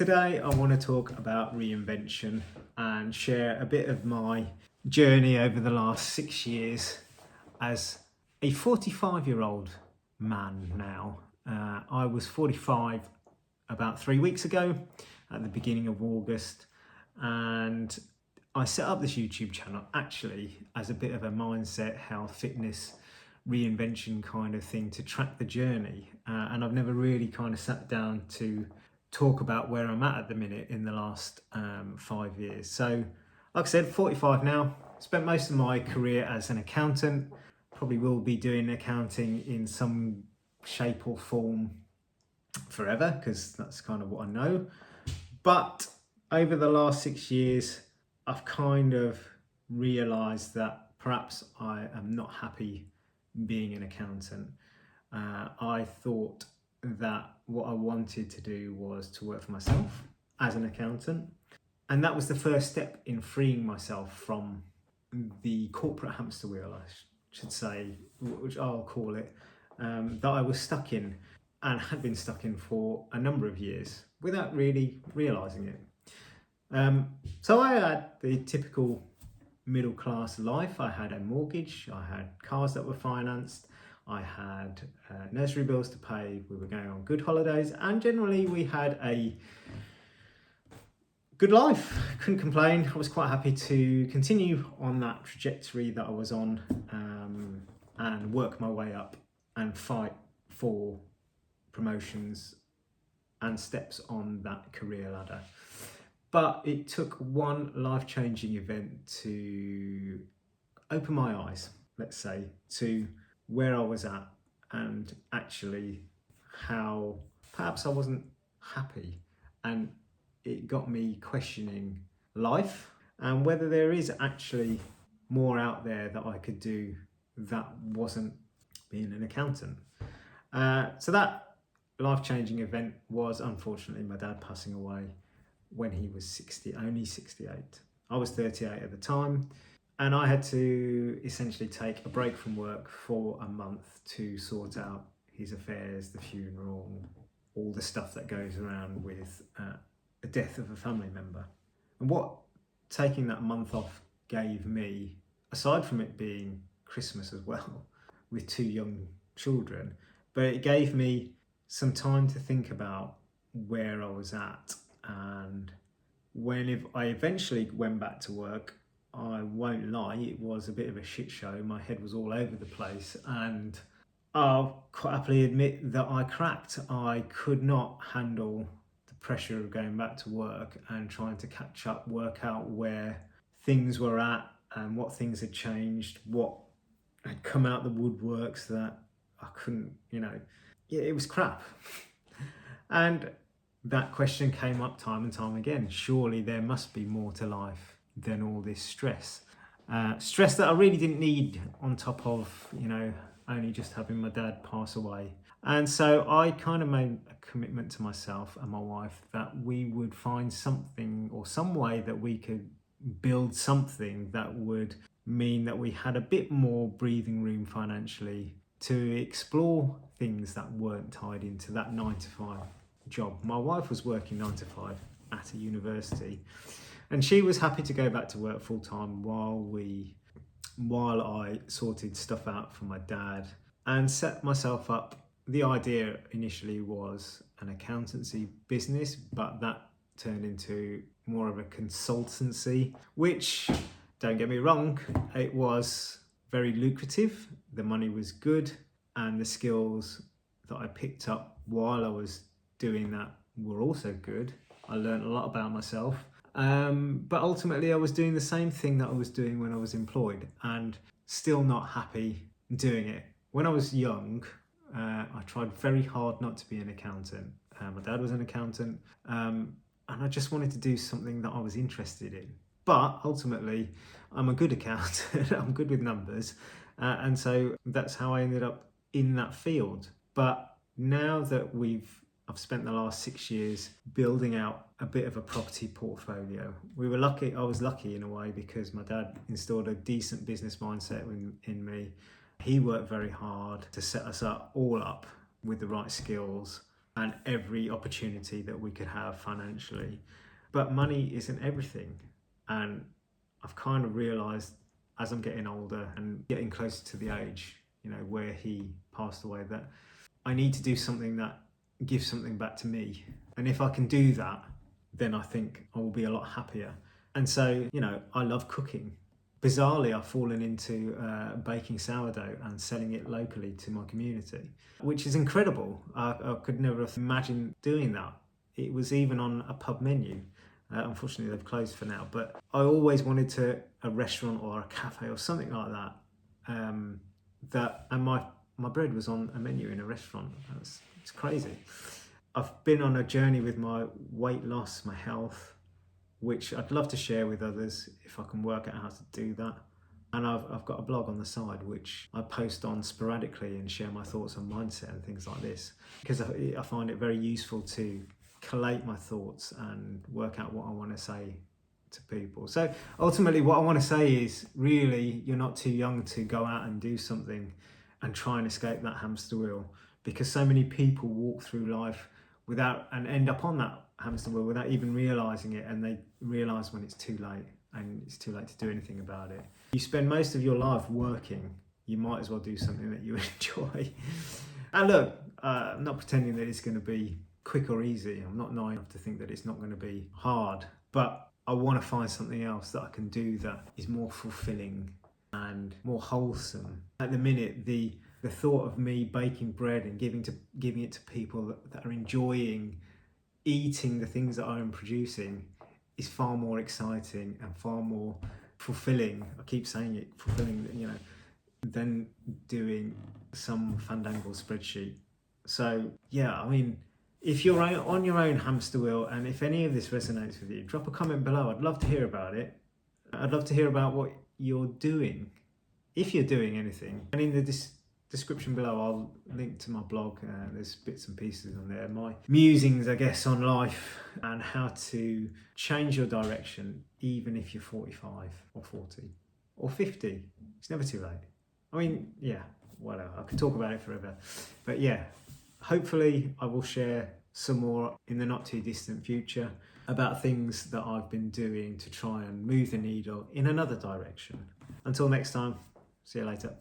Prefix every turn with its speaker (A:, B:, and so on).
A: Today I want to talk about reinvention and share a bit of my journey over the last 6 years as a 45-year-old man now. I was 45 about 3 weeks ago at the beginning of August, and I set up this YouTube channel actually as a bit of a mindset, health, fitness, reinvention kind of thing to track the journey. And I've never really kind of sat down to talk about where I'm at the minute in the last 5 years. So, like I said, 45 now, spent most of my career as an accountant, probably will be doing accounting in some shape or form forever because that's kind of what I know. But over the last 6 years, I've kind of realised that perhaps I am not happy being an accountant. I thought that what I wanted to do was to work for myself as an accountant. And that was the first step in freeing myself from the corporate hamster wheel, I should say, which I'll call it, that I was stuck in and had been stuck in for a number of years without really realising it. So I had the typical middle class life. I had a mortgage, I had cars that were financed, I had nursery bills to pay, we were going on good holidays, and generally we had a good life. Couldn't complain. I was quite happy to continue on that trajectory that I was on, and work my way up and fight for promotions and steps on that career ladder. But it took one life-changing event to open my eyes, let's say, to where I was at and actually how perhaps I wasn't happy. And it got me questioning life and whether there is actually more out there that I could do that wasn't being an accountant. So that life-changing event was unfortunately my dad passing away when he was only 68. I was 38 at the time, and I had to essentially take a break from work for a month to sort out his affairs, the funeral, all the stuff that goes around with the death of a family member. And what taking that month off gave me, aside from it being Christmas as well, with 2 young children, but it gave me some time to think about where I was at. And if I eventually went back to work, I won't lie, it was a bit of a shit show. My head was all over the place, and I'll quite happily admit that I cracked. I could not handle the pressure of going back to work and trying to catch up, work out where things were at and what things had changed, what had come out the woodworks that I couldn't, it was crap. And that question came up time and time again. Surely there must be more to life than all this stress. Stress that I really didn't need on top of, only just having my dad pass away. And so I kind of made a commitment to myself and my wife that we would find something or some way that we could build something that would mean that we had a bit more breathing room financially to explore things that weren't tied into that 9 to 5 job. My wife was working 9 to 5 at a university, and she was happy to go back to work full time while I sorted stuff out for my dad and set myself up. The idea initially was an accountancy business, but that turned into more of a consultancy, which, don't get me wrong, it was very lucrative. The money was good, and the skills that I picked up while I was doing that were also good. I learned a lot about myself, but ultimately I was doing the same thing that I was doing when I was employed and still not happy doing it. When I was young, I tried very hard not to be an accountant. My dad was an accountant, and I just wanted to do something that I was interested in. But ultimately, I'm a good accountant. I'm good with numbers, and so that's how I ended up in that field. But now that I've spent the last 6 years building out a bit of a property portfolio. I was lucky in a way because my dad instilled a decent business mindset in me. He worked very hard to set us all up with the right skills and every opportunity that we could have financially. But money isn't everything. And I've kind of realised as I'm getting older and getting closer to the age, where he passed away, that I need to do something that gives something back to me. And if I can do that, then I think I will be a lot happier. And so, I love cooking. Bizarrely, I've fallen into baking sourdough and selling it locally to my community, which is incredible. I could never have imagined doing that. It was even on a pub menu. Unfortunately, they've closed for now. But I always wanted a restaurant or a cafe or something like that. And my bread was on a menu in a restaurant. It's crazy. I've been on a journey with my weight loss, my health, which I'd love to share with others if I can work out how to do that. And I've got a blog on the side which I post on sporadically and share my thoughts on mindset and things like this, because I find it very useful to collate my thoughts and work out what I want to say to people. So ultimately what I want to say is, really, you're not too young to go out and do something and try and escape that hamster wheel, because so many people walk through life without and end up on that hamster wheel without even realising it, and they realise when it's too late, and it's too late to do anything about it. You spend most of your life working, you might as well do something that you enjoy. And look, I'm not pretending that it's going to be quick or easy. I'm not naive enough to think that it's not going to be hard, but I want to find something else that I can do that is more fulfilling and more wholesome. At the minute, the thought of me baking bread and giving it to people that are enjoying eating the things that I'm producing is far more exciting and far more fulfilling. I keep saying it, fulfilling, than doing some fandangle spreadsheet. So yeah, I mean, if you're on your own hamster wheel, and if any of this resonates with you, drop a comment below. I'd love to hear about it. I'd love to hear about what you're doing, if you're doing anything. And in the description below, I'll link to my blog. There's bits and pieces on there, my musings, I guess, on life and how to change your direction, even if you're 45 or 40 or 50. It's never too late. I mean, yeah, whatever. I could talk about it forever. But yeah, hopefully I will share some more in the not too distant future about things that I've been doing to try and move the needle in another direction. Until next time, see you later.